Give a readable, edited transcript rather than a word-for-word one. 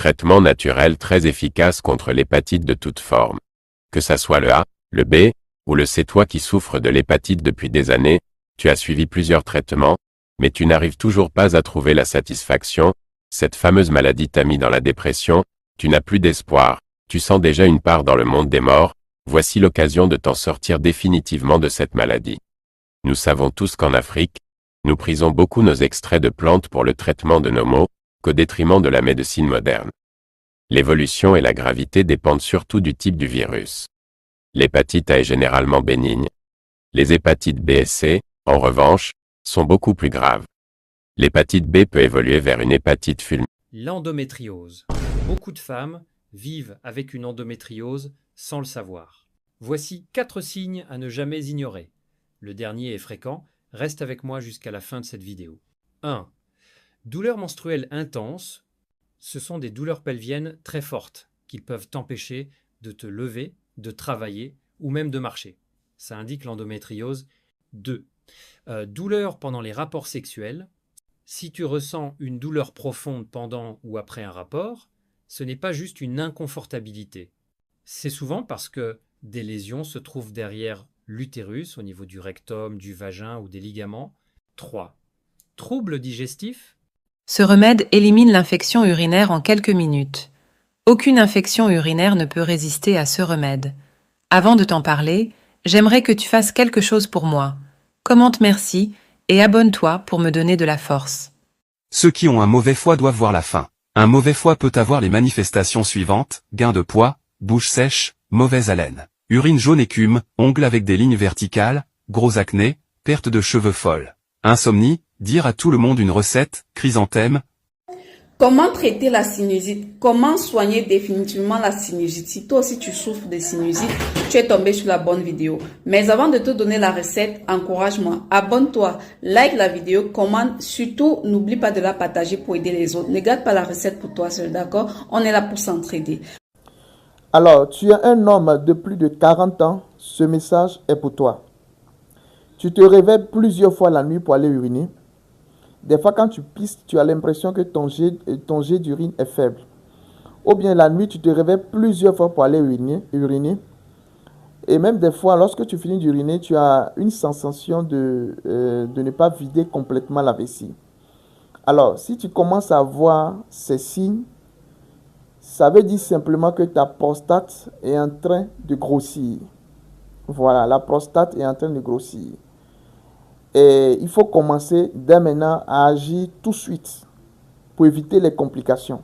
Traitement naturel très efficace contre l'hépatite de toute forme. Que ça soit le A, le B, ou le C, toi qui souffres de l'hépatite depuis des années, tu as suivi plusieurs traitements, mais tu n'arrives toujours pas à trouver la satisfaction, cette fameuse maladie t'a mis dans la dépression, tu n'as plus d'espoir, tu sens déjà une part dans le monde des morts, voici l'occasion de t'en sortir définitivement de cette maladie. Nous savons tous qu'en Afrique, nous prisons beaucoup nos extraits de plantes pour le traitement de nos maux, qu'au détriment de la médecine moderne. L'évolution et la gravité dépendent surtout du type du virus. L'hépatite A est généralement bénigne. Les hépatites B et C, en revanche, sont beaucoup plus graves. L'hépatite B peut évoluer vers une hépatite fulminante. L'endométriose. Beaucoup de femmes vivent avec une endométriose sans le savoir. Voici 4 signes à ne jamais ignorer. Le dernier est fréquent, reste avec moi jusqu'à la fin de cette vidéo. 1. Douleurs menstruelles intenses. Ce sont des douleurs pelviennes très fortes qui peuvent t'empêcher de te lever, de travailler ou même de marcher. Ça indique l'endométriose. 2. Douleurs pendant les rapports sexuels. Si tu ressens une douleur profonde pendant ou après un rapport, ce n'est pas juste une inconfortabilité. C'est souvent parce que des lésions se trouvent derrière l'utérus, au niveau du rectum, du vagin ou des ligaments. 3. Troubles digestifs. Ce remède élimine l'infection urinaire en quelques minutes. Aucune infection urinaire ne peut résister à ce remède. Avant de t'en parler, j'aimerais que tu fasses quelque chose pour moi. Commente merci et abonne-toi pour me donner de la force. Ceux qui ont un mauvais foie doivent voir la fin. Un mauvais foie peut avoir les manifestations suivantes: gain de poids, bouche sèche, mauvaise haleine, urine jaune écume, ongles avec des lignes verticales, gros acné, perte de cheveux folle, insomnie, dire à tout le monde une recette, chrysanthème. Comment traiter la sinusite? Comment soigner définitivement la sinusite? Si toi aussi tu souffres de sinusite, tu es tombé sur la bonne vidéo. Mais avant de te donner la recette, encourage-moi, abonne-toi, like la vidéo, commente, surtout n'oublie pas de la partager pour aider les autres. Ne garde pas la recette pour toi seul, d'accord? On est là pour s'entraider. Alors, tu es un homme de plus de 40 ans, ce message est pour toi. Tu te réveilles plusieurs fois la nuit pour aller uriner. Des fois, quand tu pisses, tu as l'impression que ton jet d'urine est faible. Ou bien la nuit, tu te réveilles plusieurs fois pour aller uriner. Et même des fois, lorsque tu finis d'uriner, tu as une sensation de ne pas vider complètement la vessie. Alors, si tu commences à voir ces signes, ça veut dire simplement que ta prostate est en train de grossir. Voilà, la prostate est en train de grossir. Et il faut commencer dès maintenant à agir tout de suite pour éviter les complications.